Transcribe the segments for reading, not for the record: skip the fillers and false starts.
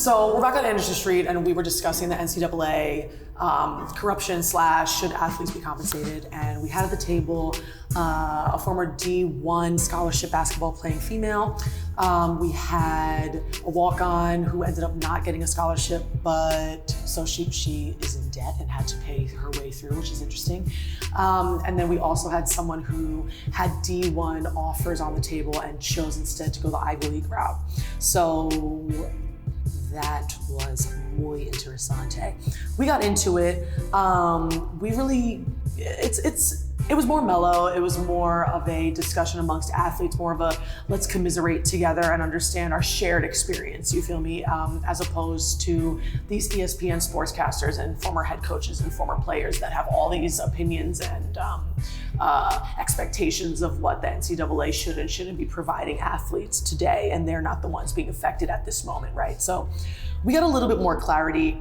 So we're back on Anderson Street, and we were discussing the NCAA corruption / should athletes be compensated, and we had at the table a former D1 scholarship basketball playing female. We had a walk-on who ended up not getting a scholarship, but so she is in debt and had to pay her way through, which is interesting. And then we also had someone who had D1 offers on the table and chose instead to go the Ivy League route. So that was muy interesante. We got into it. It was more mellow. It was more of a discussion amongst athletes, more of a let's commiserate together and understand our shared experience, you feel me? As opposed to these ESPN sportscasters and former head coaches and former players that have all these opinions and expectations of what the NCAA should and shouldn't be providing athletes today, and they're not the ones being affected at this moment, right? So we got a little bit more clarity.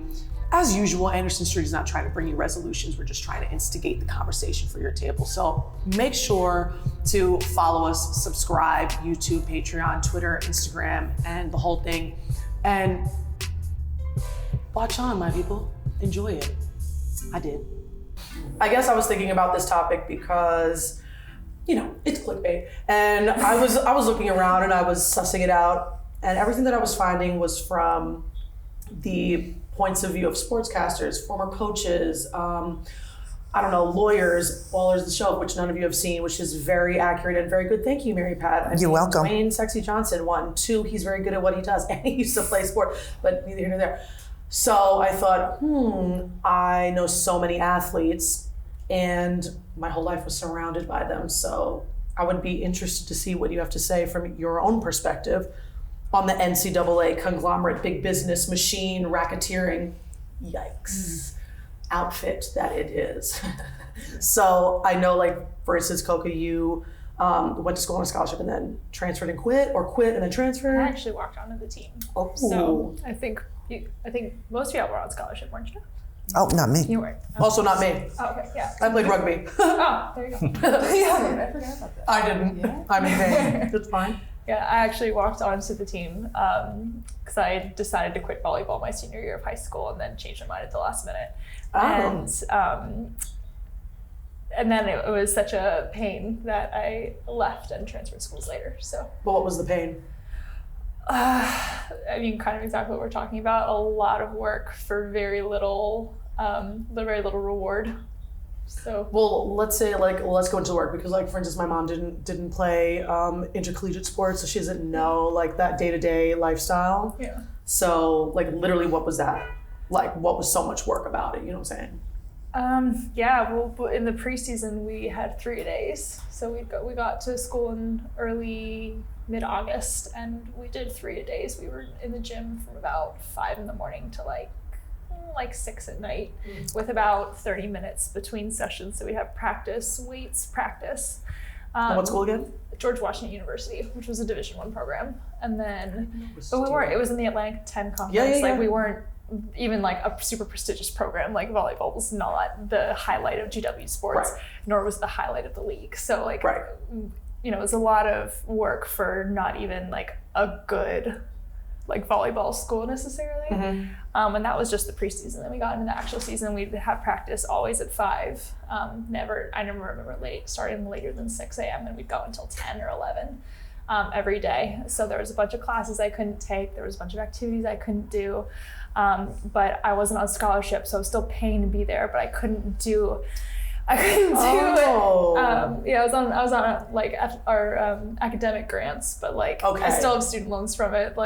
As usual, Anderson Street is not trying to bring you resolutions. We're just trying to instigate the conversation for your table. So make sure to follow us, subscribe, YouTube, Patreon, Twitter, Instagram, and the whole thing. And watch on, my people. Enjoy it. I did. I guess I was thinking about this topic because, it's clickbait. And I was looking around and I was sussing it out. And everything that I was finding was from the points of view of sportscasters, former coaches, lawyers, Ballers the Show, which none of you have seen, which is very accurate and very good. Thank you, Mary Pat. You're welcome. Dwayne Sexy Johnson, 1. 2, he's very good at what he does, and he used to play sport, but neither here nor there. So I thought, I know so many athletes, and my whole life was surrounded by them. So I would be interested to see what you have to say from your own perspective on the NCAA conglomerate, big business machine, racketeering, yikes, outfit that it is. So I know, for instance, Coca, you went to school on a scholarship and then transferred and quit, or quit and then transferred? I actually walked onto the team. Oh. So I think most of y'all were on scholarship, weren't you? Oh, not me. You weren't. Also not me. Oh, okay, yeah. I played rugby. Oh, there you go. Yeah. I forgot about that. I didn't. Yeah. I'm in vain. It's fine. Yeah, I actually walked onto the team because I decided to quit volleyball my senior year of high school and then changed my mind at the last minute. Oh. And then it was such a pain that I left and transferred schools later. So. But what was the pain? Kind of exactly what we're talking about. A lot of work for very little reward. So. Well, let's say let's go into work because for instance, my mom didn't play intercollegiate sports, so she doesn't know that day-to-day lifestyle. Yeah. So literally, what was that? What was so much work about it? You know what I'm saying? Well, in the preseason we had 3-a-days. So we got to school in mid-August, and we did 3-a-days. We were in the gym from about 5 in the morning to 6 at night, with about 30 minutes between sessions. So we'd have weights practice. What school again? George Washington University, which was a Division I program. And then, but we weren't. It was in the Atlantic 10 conference. Yeah. We weren't even a super prestigious program. Volleyball was not the highlight of GW sports, right, nor was the highlight of the league. So right. It was a lot of work for not even a good volleyball school necessarily. Mm-hmm. And that was just the preseason. Then we got into the actual season. We'd have practice always at 5. I never remember starting later than 6 a.m. and we'd go until 10 or 11 every day. So there was a bunch of classes I couldn't take. There was a bunch of activities I couldn't do. But I wasn't on scholarship, so I was still paying to be there, but I couldn't do it. I was on our academic grants, but okay. I still have student loans from it.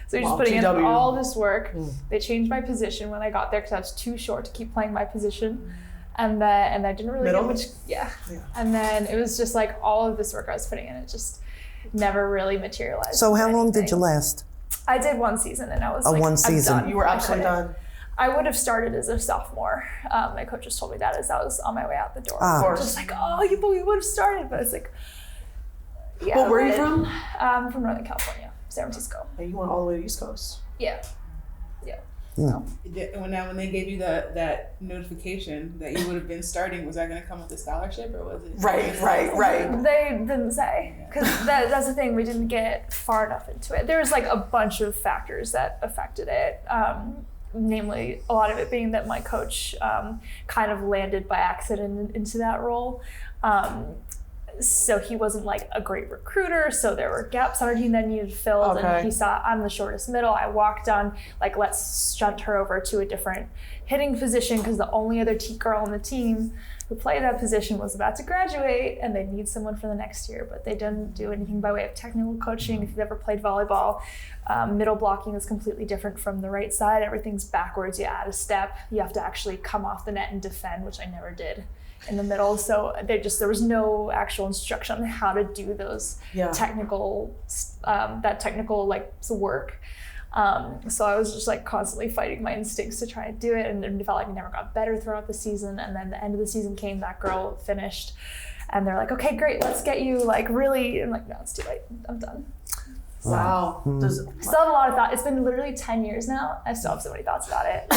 So you're just putting in all this work. They changed my position when I got there because I was too short to keep playing my position. And I didn't really get much. Yeah. And then it was just all of this work I was putting in, it just never really materialized. So how long did you last? I did 1 season and I was one season. I'm done. You were absolutely done. I would have started as a sophomore. My coach just told me that as I was on my way out the door. Of course. Just you would have started, but it's yeah. Well, where are you from? I'm from Northern California, San Francisco. And you went all the way to the East Coast. Yeah. When they gave you that notification that you would have been starting, was that going to come with a scholarship or was it? Right. They didn't say, because that's the thing, we didn't get far enough into it. There was like a bunch of factors that affected it. Namely, a lot of it being that my coach kind of landed by accident into that role. So he wasn't like a great recruiter, so there were gaps on our team that needed filled, and he saw I'm the shortest middle. I walked on, like, let's shunt her over to a different hitting position because the only other girl on the team who played that position was about to graduate, and they need someone for the next year, but they didn't do anything by way of technical coaching. If you've ever played volleyball, middle blocking is completely different from the right side. Everything's backwards. You add a step. You have to actually come off the net and defend, which I never did in the middle. So there was no actual instruction on how to do those technical like work. So I was just like constantly fighting my instincts to try and do it, and it felt like I never got better throughout the season. And then the end of the season came, that girl finished, and they're like, okay, great, let's get you like really. I'm like, no, it's too late. I'm done. Wow. Still have a lot of thought. It's been literally 10 years now. I still have so many thoughts about it.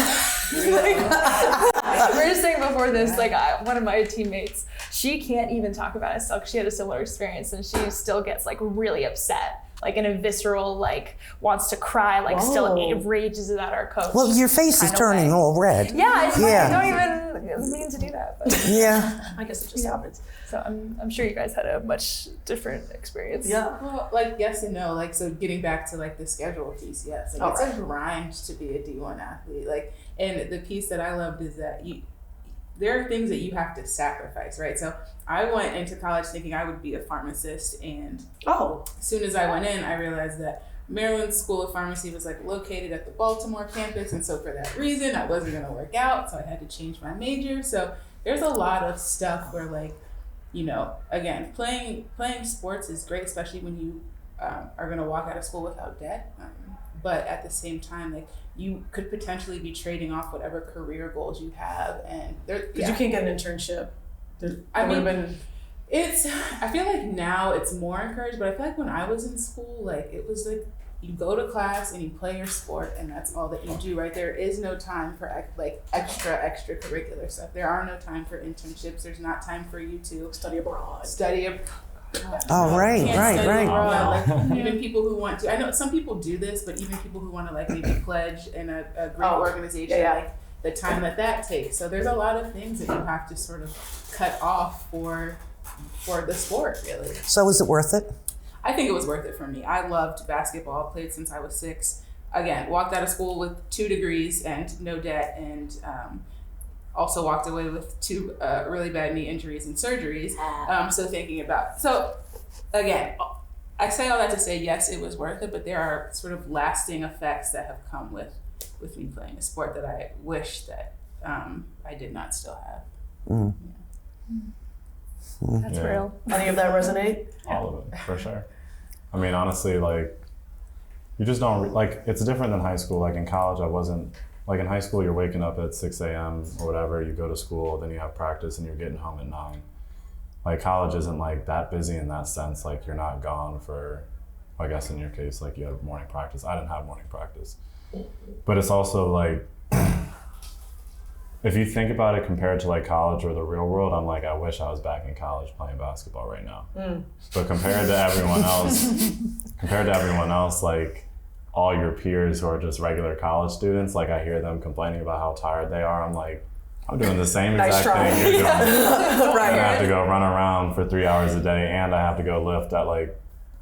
We were just saying before this, like one of my teammates, she can't even talk about it still because she had a similar experience, and she still gets like really upset, like in a visceral, like wants to cry, like still rages about our coach. Well, your face is turning all red. Yeah, it's funny. I don't even mean to do that. But yeah. I guess it just happens. So I'm sure you guys had a much different experience. Yeah. Well, like yes and no. Like, so getting back to like the schedule piece, yes. Like it's a grind to be a D1 athlete. Like, and the piece that I loved is that there are things that you have to sacrifice, right? So I went into college thinking I would be a pharmacist, and as soon as I went in, I realized that Maryland School of Pharmacy was like located at the Baltimore campus, and so for that reason, I wasn't going to work out, so I had to change my major. So there's a lot of stuff where, like, you know, again, playing sports is great, especially when you are going to walk out of school without debt. But at the same time, like, you could potentially be trading off whatever career goals you have, and you can't get an internship. I feel like now it's more encouraged, but I feel like when I was in school, like, it was like you go to class and you play your sport, and that's all that you do, right? There is no time for like extracurricular stuff. There are no time for internships. There's not time for you to study abroad. Oh, right. Like, even people who want to, I know some people do this, but even people who want to like maybe pledge in a great organization, like the time that takes. So there's a lot of things that you have to sort of cut off for the sport, really. So is it worth it? I think it was worth it for me. I loved basketball, played since I was 6. Again, walked out of school with 2 degrees and no debt, and also walked away with 2 really bad knee injuries and surgeries. So again, I say all that to say, yes, it was worth it, but there are sort of lasting effects that have come with me playing a sport that I wish that I did not still have. Mm. Yeah. That's real. Any of that resonate? All of it, for sure. I mean, honestly, like, you just don't, like, it's different than high school. Like, in college, I wasn't, like, in high school, you're waking up at 6 a.m. or whatever, you go to school, then you have practice, and you're getting home at 9. Like, college isn't, like, that busy in that sense. Like, you're not gone for, I guess in your case, like, you have morning practice. I didn't have morning practice. But it's also, like, if you think about it compared to like college or the real world, I'm like, I wish I was back in college playing basketball right now. But compared to everyone else, like all your peers who are just regular college students, like I hear them complaining about how tired they are. I'm like, I'm doing the same exact thing you're doing. Right. And I have to go run around for 3 hours a day, and I have to go lift at like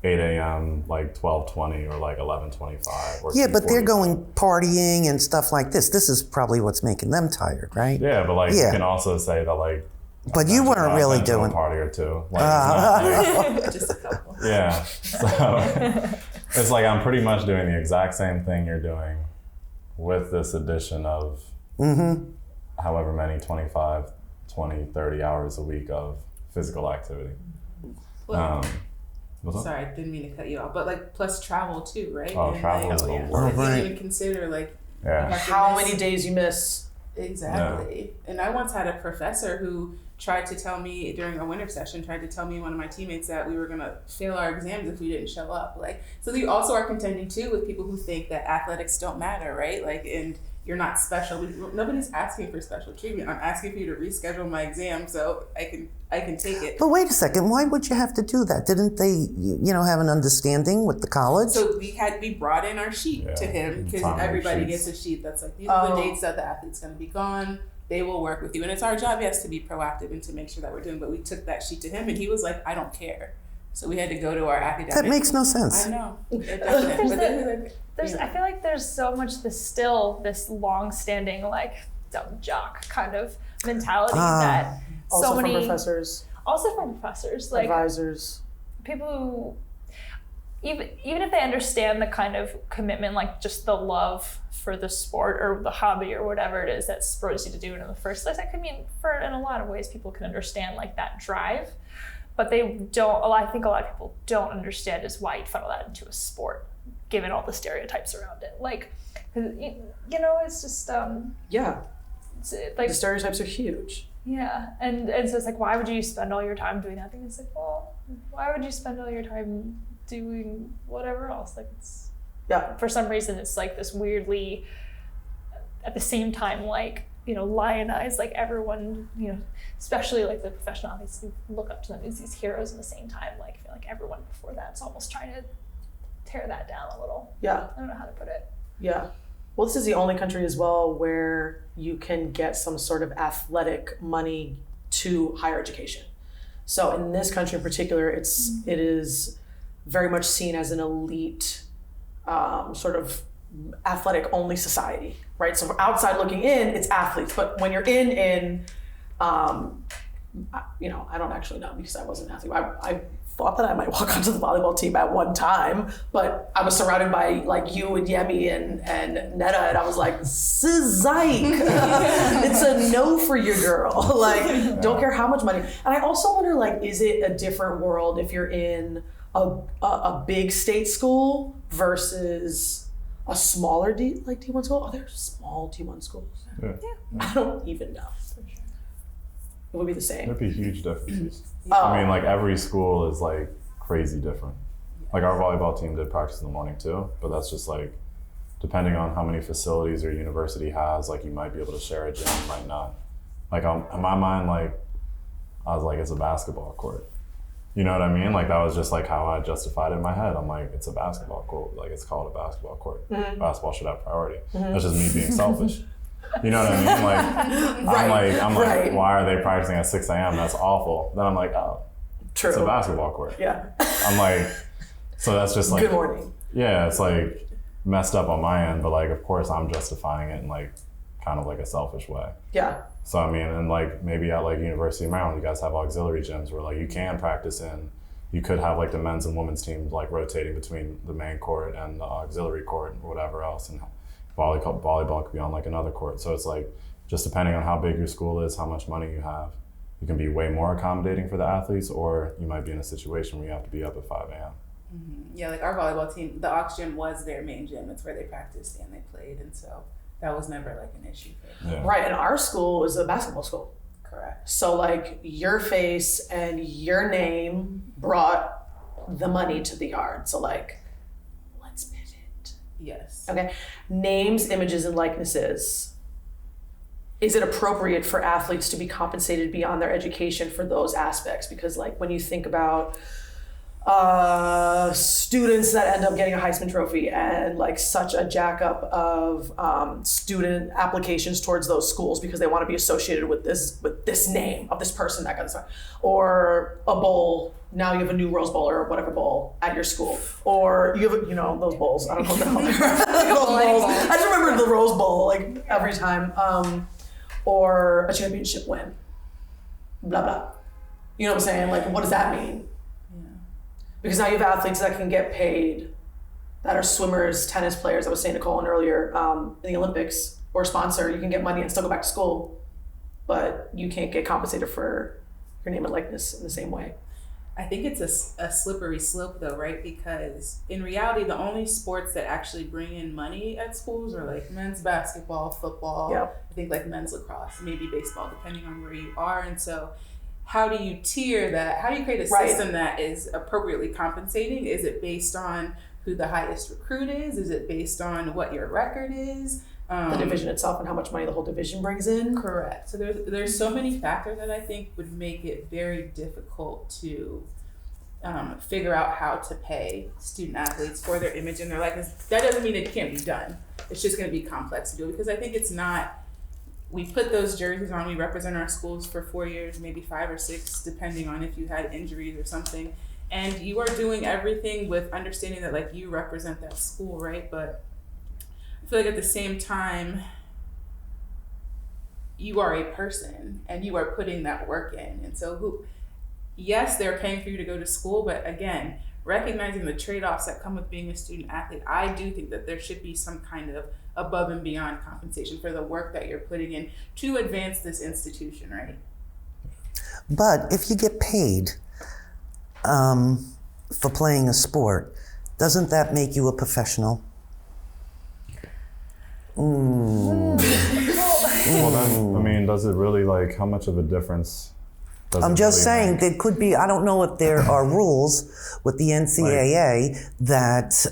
8 a.m., like 12:20 or like 11:25. Or yeah, but they're going partying and stuff like this. This is probably what's making them tired, right? Yeah, but like you can also say that like. But you weren't really doing a party or two. Like, just a couple. Yeah, so it's like I'm pretty much doing the exact same thing you're doing, with this addition of however many 25, 20, 30 hours a week of physical activity. Well, sorry, I didn't mean to cut you off, but like plus travel too, right? Oh, and travel is you didn't even consider like how many days you miss. Exactly. Yeah. And I once had a professor who tried to tell me during a winter session, one of my teammates, that we were going to fail our exams if we didn't show up. Like, so you also are contending too with people who think that athletics don't matter, right? Like, and you're not special. Nobody's asking for special treatment. I'm asking for you to reschedule my exam so I can take it. But wait a second, why would you have to do that? Didn't they, have an understanding with the college? So we brought in our sheet to him because everybody gets a sheet that's like, these are the dates that the athlete's going to be gone. They will work with you. And it's our job, yes, to be proactive and to make sure that we're doing, but we took that sheet to him and he was like, I don't care. So we had to go to our academic. That makes no sense. I know. It doesn't. I feel like there's so much this long-standing like dumb jock kind of mentality that also so many from professors, like advisors, people who even if they understand the kind of commitment, like just the love for the sport or the hobby or whatever it is that spurs you to do it in the first place. I mean, in a lot of ways, people can understand like that drive, but they don't. I think a lot of people don't understand is why you'd funnel that into a sport, given all the stereotypes around it. Like, it's just it's like the stereotypes are huge. Yeah, and so it's like, why would you spend all your time doing that thing? It's like, well, why would you spend all your time doing whatever else? Like, it's for some reason it's like this weirdly, at the same time, like, lionize like everyone, especially like the professional athletes who look up to them as these heroes. In the same time, like I feel like everyone before that's almost trying to tear that down a little. Yeah. I don't know how to put it. Yeah. Well, this is the only country as well where you can get some sort of athletic money to higher education. So in this country in particular, it is very much seen as an elite sort of athletic only society, right? So outside looking in, it's athletes, but when you're in I don't actually know because I wasn't an athlete. I thought that I might walk onto the volleyball team at one time, but I was surrounded by like you and Yemi and Netta, and I was like, SIKE. It's a no for your girl. Like, don't care how much money. And I also wonder, like, is it a different world if you're in a big state school versus a smaller D1 school? Oh, there's small D1 schools. Yeah. I don't even know. It would be the same. There'd be huge differences. Oh. I mean, like every school is like crazy different. Like our volleyball team did practice in the morning too, but that's just like, depending on how many facilities your university has, like you might be able to share a gym, you might not. Like in my mind, like I was like, it's a basketball court. You know what I mean? Like that was just like how I justified it in my head. I'm like, it's a basketball court. Like it's called a basketball court. Mm-hmm. Basketball should have priority. Mm-hmm. That's just me being selfish. You know what I mean? Like, I'm like, why are they practicing at 6 a.m.? That's awful. Then I'm like, oh, true. It's a basketball court. Yeah. I'm like, so that's just like, good morning. Yeah, it's like messed up on my end, but like, of course I'm justifying it in like, kind of like a selfish way. Yeah. So I mean, and like maybe at like University of Maryland, you guys have auxiliary gyms where like you can practice in, you could have like the men's and women's teams like rotating between the main court and the auxiliary court or whatever else, and volleyball could be on like another court. So it's like, just depending on how big your school is, how much money you have, you can be way more accommodating for the athletes, or you might be in a situation where you have to be up at 5 a.m. Mm-hmm. Yeah, like our volleyball team, the aux gym was their main gym. It's where they practiced and they played, and so that was never like an issue for them. Yeah. Right, and our school is a basketball school. Correct. So like your face and your name brought the money to the yard. So like, let's pivot. Yes. Okay. Names, images, and likenesses. Is it appropriate for athletes to be compensated beyond their education for those aspects? Because like when you think about students that end up getting a Heisman Trophy and like such a jack up of student applications towards those schools because they want to be associated with this name of this person that got this, or a bowl. Now you have a new Rose Bowl or whatever bowl at your school, or you have those bowls. I don't know what the hell they're those bowls. I just remember the Rose Bowl like every time, or a championship win. Blah blah. You know what I'm saying? Like, what does that mean? Because now you have athletes that can get paid, that are swimmers, tennis players. I was saying to Colin earlier, in the Olympics, or sponsor, you can get money and still go back to school, but you can't get compensated for your name and likeness in the same way. I think it's a slippery slope though, right? Because in reality, the only sports that actually bring in money at schools are like men's basketball, football, I think like men's lacrosse, maybe baseball, depending on where you are. And so how do you tier that? How do you create a system that is appropriately compensating? Is it based on who the highest recruit is? Is it based on what your record is? The division itself and how much money the whole division brings in. Correct. So there's so many factors that I think would make it very difficult to figure out how to pay student athletes for their image and their likeness. That doesn't mean it can't be done. It's just going to be complex to do, because I think it's not. We put those jerseys on. We represent our schools for 4 years, maybe 5 or 6, depending on if you had injuries or something. And you are doing everything with understanding that like you represent that school, right? But I feel like at the same time, you are a person and you are putting that work in. And so yes, they're paying for you to go to school, but again, recognizing the trade-offs that come with being a student athlete, I do think that there should be some kind of above and beyond compensation for the work that you're putting in to advance this institution, right? But if you get paid for playing a sport, doesn't that make you a professional? Well, then, I mean, does it really, like, how much of a difference does I'm it just really saying, make? there could be, I don't know if there are rules with the NCAA that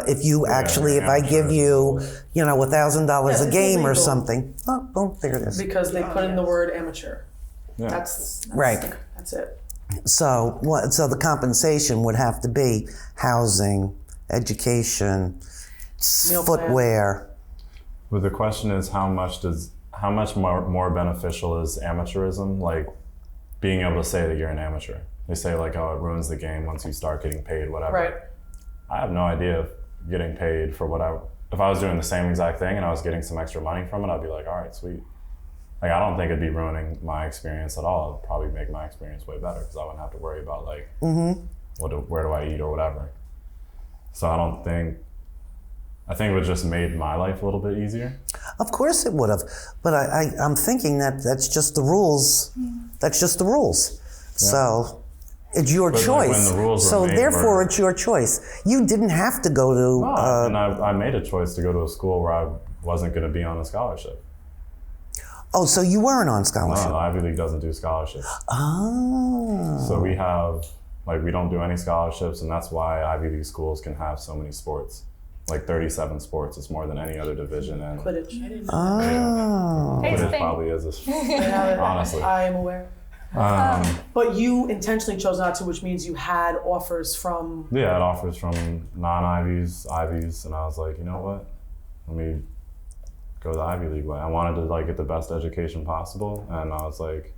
if you actually, if I give you, you know, $1,000 Yes, a it's game or illegal. something. Oh, there it is. Because they put in the word amateur. Yeah. That's Right. That's it. So the compensation would have to be housing, education, Meal plan. footwear. But the question is, how much more beneficial is amateurism? Like, being able to say that you're an amateur. They say like, oh, it ruins the game once you start getting paid, whatever. Right. I have no idea if getting paid for if I was doing the same exact thing and I was getting some extra money from it, I'd be like, all right, sweet. Like, I don't think it'd be ruining my experience at all. It'd probably make my experience way better because I wouldn't have to worry about like, where do I eat or whatever. So I think it would just made my life a little bit easier. Of course it would have, but I'm thinking that's just the rules. That's just the rules. Yeah. So it's your But, like, choice. when the rules were So made, therefore, it's your choice. You didn't have to go to. And I made a choice to go to a school where I wasn't going to be on a scholarship. Oh, so you weren't on No, scholarship. the Ivy League doesn't do scholarships. Oh. So we don't do any scholarships, and that's why Ivy League schools can have so many sports. Like 37 sports. It's more than any other division. And Quidditch. Oh. Hey, Quidditch Spain. probably is, honestly. I am aware. But you intentionally chose not to, which means you had offers from. Yeah, I had offers from non-Ivies, Ivies, and I was like, you know what? Let me go the Ivy League way. I wanted to like get the best education possible, and I was like,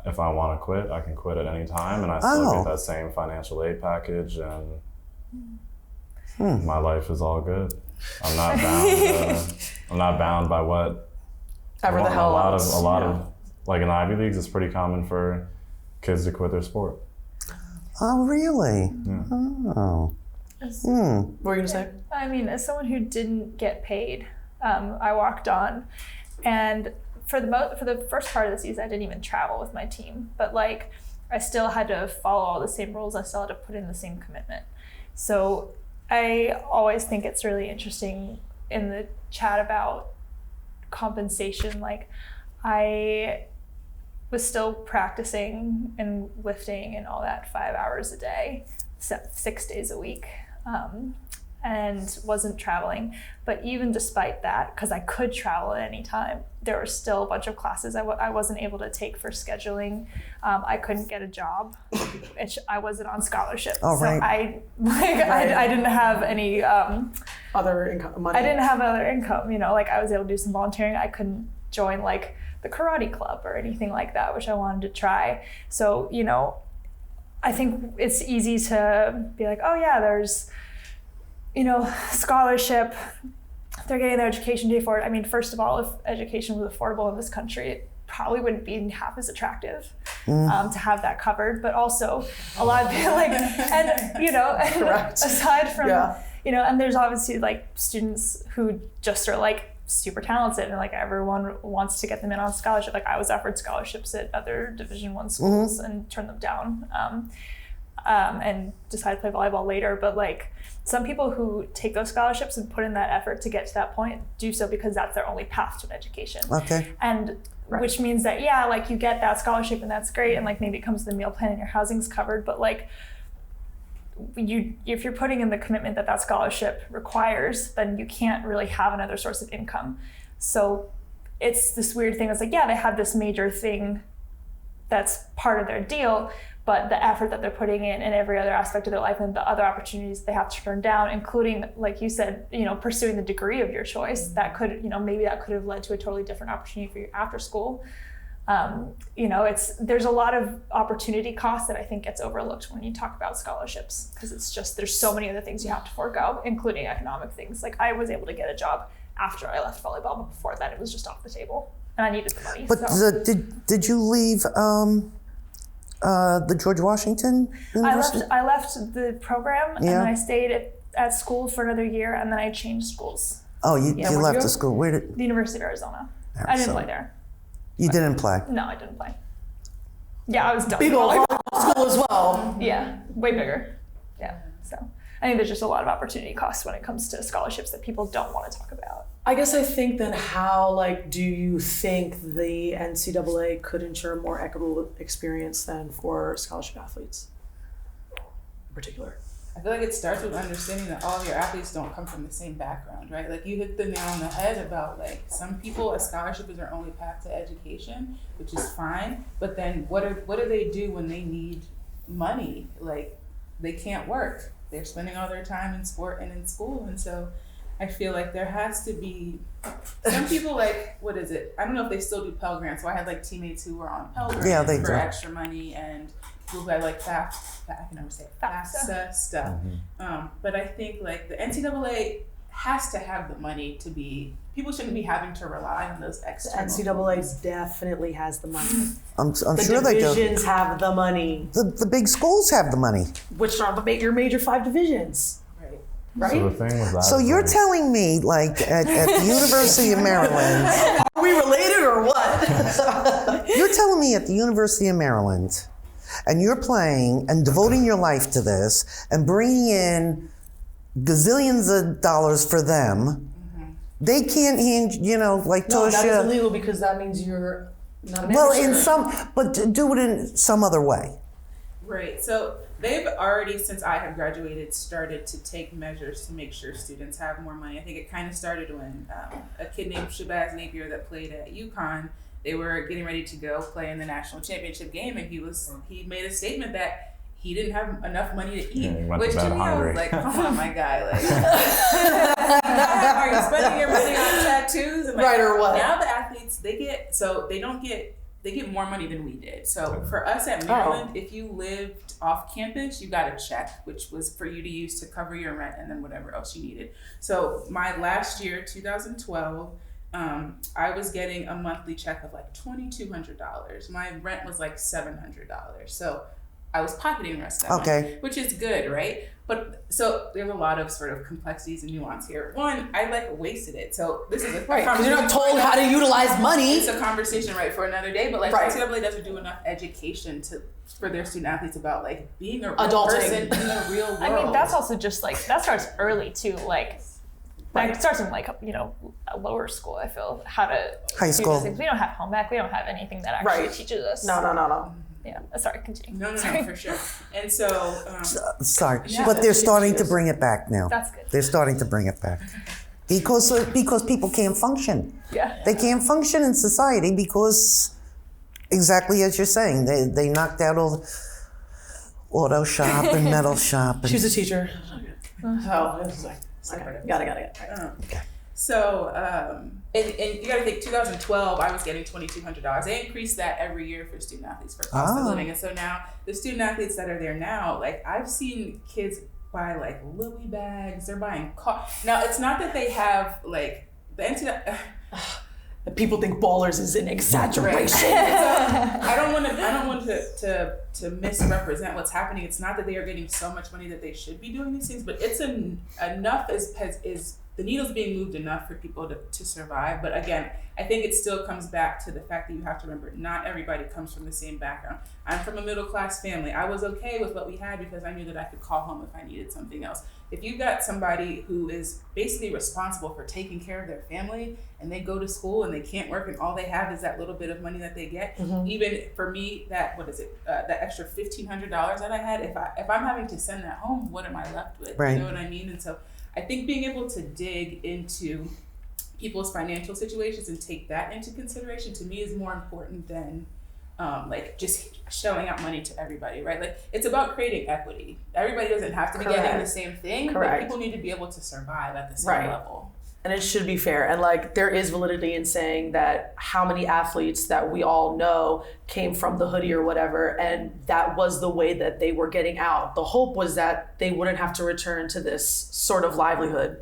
if I want to quit, I can quit at any time, and I still get that same financial aid package, and my life is all good. I'm not bound. I'm not bound by what. Ever the hell else. A lot of like in the Ivy Leagues, it's pretty common for kids to quit their sport. Oh, really? Yeah. Oh. What were you gonna say? I mean, as someone who didn't get paid, I walked on, and for the first part of the season, I didn't even travel with my team. But like, I still had to follow all the same rules. I still had to put in the same commitment. So I always think it's really interesting in the chat about compensation. Like, I was still practicing and lifting and all that 5 hours a day, 6 days a week. And wasn't traveling. But even despite that, because I could travel at any time, there were still a bunch of classes I wasn't able to take for scheduling. I couldn't get a job. I wasn't on scholarship. Oh, so right. I didn't have any Other income, money. I didn't have other income, like I was able to do some volunteering. I couldn't join like the karate club or anything like that, which I wanted to try. So, I think it's easy to be like, oh yeah, there's scholarship, they're getting their education paid for it. I mean, first of all, if education was affordable in this country, it probably wouldn't be half as attractive to have that covered. But also, a lot of people aside from, and there's obviously like students who just are like super talented and like everyone wants to get them in on scholarship. Like I was offered scholarships at other Division I schools and turned them down. And decided to play volleyball later. But like some people who take those scholarships and put in that effort to get to that point do so because that's their only path to an education. Okay. And which means that, like you get that scholarship and that's great. And like maybe it comes to the meal plan and your housing's covered, but like if you're putting in the commitment that scholarship requires, then you can't really have another source of income. So it's this weird thing. It's like, yeah, they have this major thing that's part of their deal, but the effort that they're putting in every other aspect of their life and the other opportunities they have to turn down, including, like you said, pursuing the degree of your choice, that could, maybe that could have led to a totally different opportunity for you after school. There's a lot of opportunity cost that I think gets overlooked when you talk about scholarships, because it's just, there's so many other things you have to forego, including economic things. Like, I was able to get a job after I left volleyball, but before that it was just off the table and I needed the money. But did you leave the George Washington University? I left the program and then I stayed at school for another year, and then I changed schools. Oh, you left the school. Where The University of Arizona. I didn't play there. You didn't play? No, I didn't play. Yeah, I was done. Big old school as well. Yeah, way bigger. Yeah, so I think there's just a lot of opportunity costs when it comes to scholarships that people don't want to talk about. I guess I think then how, do you think the NCAA could ensure a more equitable experience than for scholarship athletes in particular? I feel like it starts with understanding that all of your athletes don't come from the same background, right? Like, you hit the nail on the head about, some people, a scholarship is their only path to education, which is fine, but then what do they do when they need money? Like, they can't work. They're spending all their time in sport and in school, and so I feel like there has to be some people, what is it? I don't know if they still do Pell Grants. So I had teammates who were on Pell Grants for extra money, and people who had FAFSA stuff. Mm-hmm. But I think the NCAA has to have the money to be. People shouldn't be having to rely on those external. The NCAA definitely has the money. I'm sure they do. The divisions have the money. The big schools have the money. Which are your major 5 divisions. Right? So the thing with that. So you're telling me, at the University of Maryland. Are we related or what? You're telling me at the University of Maryland, and you're playing and devoting your life to this and bringing in gazillions of dollars for them. They can't hand, No, Tosha. that is illegal because that means you're not an Well, but do it in some other way. Right. So they've already, since I have graduated, started to take measures to make sure students have more money. I think it kind of started when a kid named Shabazz Napier that played at UConn, they were getting ready to go play in the national championship game, and he made a statement that he didn't have enough money to eat, which to me I was like, come on, my guy, are you spending your money on tattoos? And right, or what? Now the athletes, they get more money than we did. So for us at Maryland, if you lived off campus, you got a check, which was for you to use to cover your rent and then whatever else you needed. So my last year, 2012, I was getting a monthly check of $2,200. My rent was $700. So I was pocketing the rest of that money, which is good, right? But so there's a lot of sort of complexities and nuance here. One, I wasted it. So this is right, because you're not told how to utilize money. It's a conversation, for another day. But NCAA doesn't do enough education for their student athletes about being a real person in the real world. I mean, that's also just that starts early too. It starts in a lower school. I feel how to high school. We don't have home ec. We don't have anything that actually teaches us. No. Yeah, sorry, continue. No, for sure. And so... sorry, but they're starting to bring it back now. That's good. They're starting to bring it back. Because people can't function. Yeah. They can't function in society because, exactly as you're saying, they knocked out all the auto shop and metal shop. She was a teacher. So, it was got it. Right. Okay. So, and you got to think, 2012, I was getting $2,200. They increased that every year for student athletes for cost of living. And so now the student athletes that are there now, I've seen kids buy Louis bags. They're buying cars. Now, it's not that they have the NCAA. People think ballers is an exaggeration. So, I don't want to misrepresent what's happening. It's not that they are getting so much money that they should be doing these things, but it's enough is the needle's being moved enough for people to survive. But again, I think it still comes back to the fact that you have to remember not everybody comes from the same background. I'm from a middle class family. I was okay with what we had because I knew that I could call home if I needed something else. If you've got somebody who is basically responsible for taking care of their family and they go to school and they can't work and all they have is that little bit of money that they get, even for me, that extra $1,500 that I had, if I'm having to send that home, what am I left with? Right. You know what I mean? And so I think being able to dig into people's financial situations and take that into consideration, to me, is more important than like just showing out money to everybody, right? Like, it's about creating equity. Everybody doesn't have to be getting the same thing, but people need to be able to survive at the same level. And it should be fair. And like, there is validity in saying that how many athletes that we all know came from the hoodie or whatever, and that was the way that they were getting out. The hope was that they wouldn't have to return to this sort of livelihood.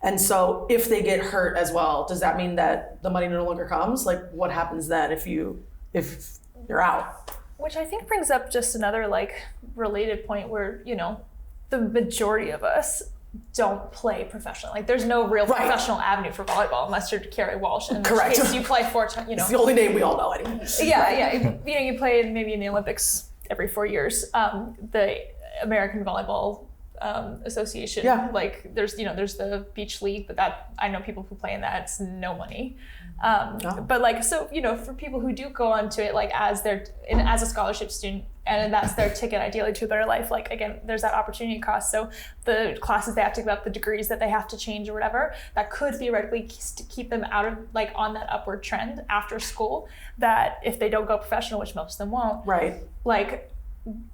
And so if they get hurt as well, does that mean that the money no longer comes? Like, what happens then if you're out? Which I think brings up just another like related point where, you know, the majority of us don't play professionally. Like, there's no real professional avenue for volleyball unless you're Carrie Walsh. And Correct. You play 4 times, you know. It's the only name we all know anyway. Yeah. You know, you play maybe in the Olympics every 4 years. The American Volleyball Association, like there's the beach league, but that I know people who play in that, it's no money. But like, so, you know, for people who do go onto it, like as a scholarship student, and that's their ticket ideally to a better life, like, again, there's that opportunity cost. So the classes they have to give up, the degrees that they have to change or whatever, that could theoretically keep them out of, like, on that upward trend after school, that if they don't go professional, which most of them won't, like,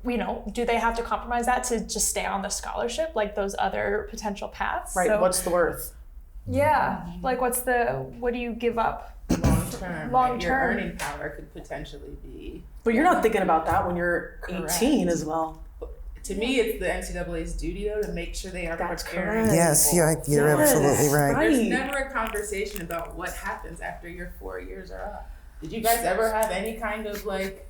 you know, do they have to compromise that to just stay on the scholarship, like those other potential paths? Right. So, what's the worth? Yeah. Like, what do you give up? Long term. Your earning power could potentially be. But you're not thinking about that when you're 18 as well. To me, it's the NCAA's duty, though, to make sure they are preparing. Yes, you're absolutely right. There's never a conversation about what happens after your 4 years are up. Did you guys ever have any kind of, like,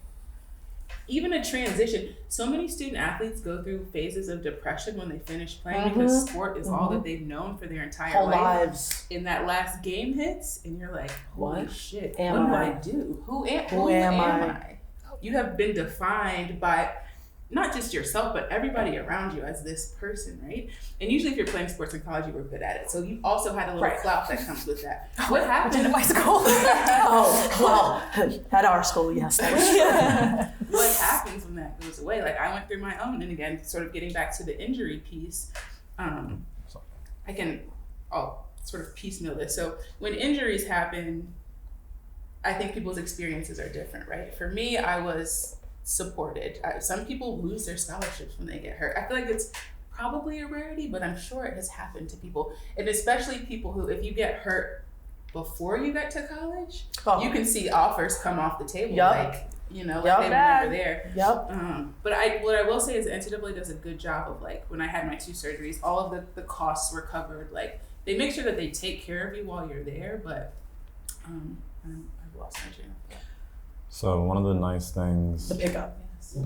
even a transition? So many student athletes go through phases of depression when they finish playing because sport is all that they've known for their entire lives. And that last game hits, and you're like, holy shit, what do I do? Who am I? You have been defined by not just yourself, but everybody around you as this person, right? And usually if you're playing sports in college, you were good at it. So you also had a little clout that comes with that. What happened in my school? At our school, yes. What happens when that goes away? Like, I went through my own, and again, sort of getting back to the injury piece, I'll sort of piecemeal this. So when injuries happen, I think people's experiences are different, right? For me, I was supported. Some people lose their scholarships when they get hurt. I feel like it's probably a rarity, but I'm sure it has happened to people. And especially people who, if you get hurt before you get to college, you can see offers come off the table. Like, you know, like they were never there. But what I will say is the NCAA does a good job of, like, when I had my 2 surgeries, all of the costs were covered. Like, they make sure that they take care of you while you're there, but I've lost my train of thought. So one of the nice things, the pickup,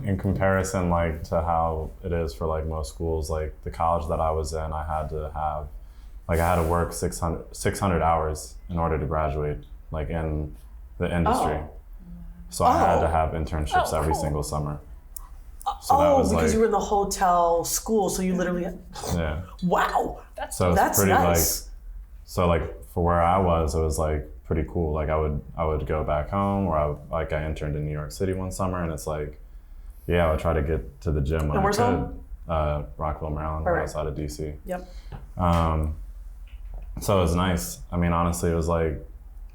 in comparison, like, to how it is for, like, most schools, like the college that I was in, I had to work 600 hours in order to graduate, like, in the industry. So I had to have internships every single summer. So that was, because like, you were in the hotel school, so you literally had, wow. That's pretty nice. Like, so, like, for where I was, it was, like, pretty cool. Like, I would go back home, or I interned in New York City one summer, and it's like, I would try to get to the gym when I could. Rockville, Maryland, right outside of DC. So it was nice. I mean, honestly, it was like,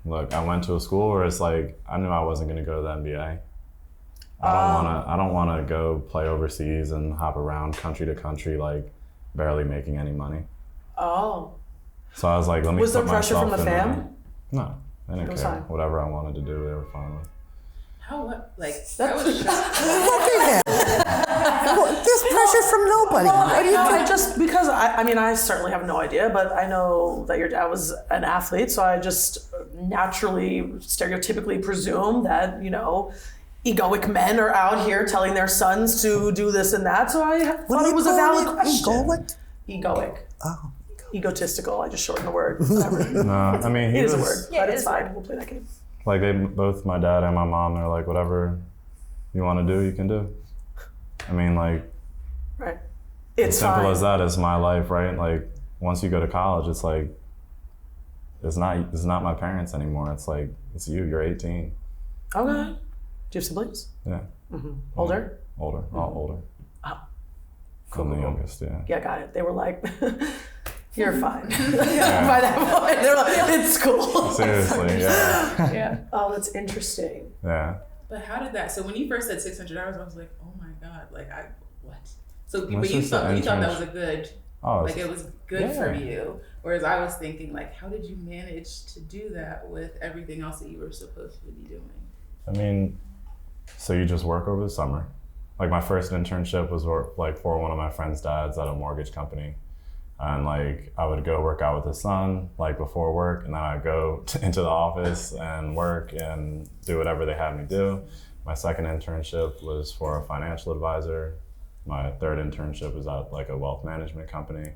look, I went to a school where it's like, I knew I wasn't going to go to the NBA. I don't want to go play overseas and hop around country to country, like, barely making any money. So I was like, let me Was there put pressure from myself the in fam? there. No, they didn't care. Fine. Whatever I wanted to do, they were fine with. That's I was shocked. There's pressure from nobody. I certainly have no idea, but I know that your dad was an athlete, so I just naturally, stereotypically presume that, you know, egoic men are out here telling their sons to do this and that, so I thought it was a valid question. Egoic. Oh. Egotistical, I just shortened the word. No, I mean, it is a word, but it's fine. We'll play that game. Like, they both, my dad and my mom, they're like, whatever you want to do, you can do. I mean, like, right. It's as simple as that is my life, right? Like, once you go to college, it's like, it's not my parents anymore. It's like, it's you. You're 18. Okay. Do you have siblings? Yeah. Older? Older. All older. Oh. I'm the youngest, Yeah, got it. They were like, You're fine. By that point, they're like, it's cool. Seriously, yeah. Yeah. Oh, that's interesting. Yeah. But how did that? So when you first said 600 hours, I was like, oh my god, like what? So It's but you just the thought that internship. was a good, Oh, like it was good for yeah. you. Whereas I was thinking, like, how did you manage to do that with everything else that you were supposed to be doing? I mean, so you just work over the summer. Like my first internship was like for one of my friend's dads at a mortgage company. And like I would go work out with his son like before work, and then I'd go into the office and work and do whatever they had me do. My second internship was for a financial advisor. My third internship was at like a wealth management company.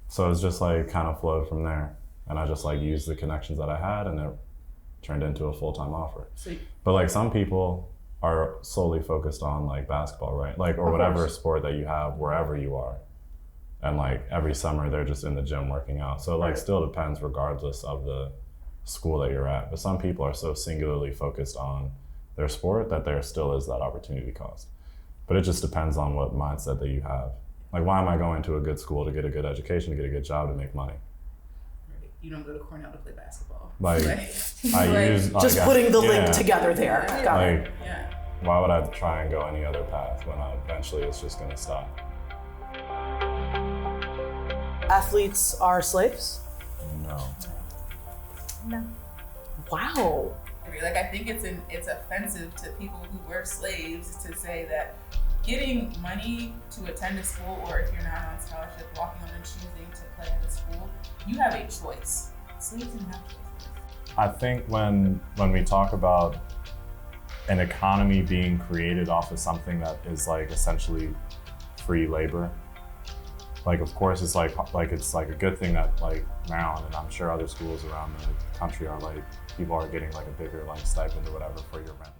So it was just like kind of flowed from there. And I just like used the connections that I had, and it turned into a full-time offer. So But like some people are solely focused on like basketball, right? Like, or whatever sport that you have wherever you are. And like every summer they're just in the gym working out. So it like still depends regardless of the school that you're at. But some people are so singularly focused on their sport that there still is that opportunity cost. But it just depends on what mindset that you have. Like, why am I going to a good school to get a good education, to get a good job, to make money? you don't go to Cornell to play basketball. Like, I Like, use Just like, putting the link yeah. together there. Got it. Like, yeah. why would I try and go any other path when eventually it's just gonna stop? Athletes are slaves? No. No. Wow. Like, I think it's offensive to people who were slaves to say that getting money to attend a school, or if you're not on scholarship, walking on and choosing to play at a school, you have a choice. Slaves didn't have choices. I think when we talk about an economy being created off of something that is like essentially free labor, like of course it's like it's like a good thing that like Maryland and I'm sure other schools around the country are like people are getting like a bigger like stipend or whatever for your rent.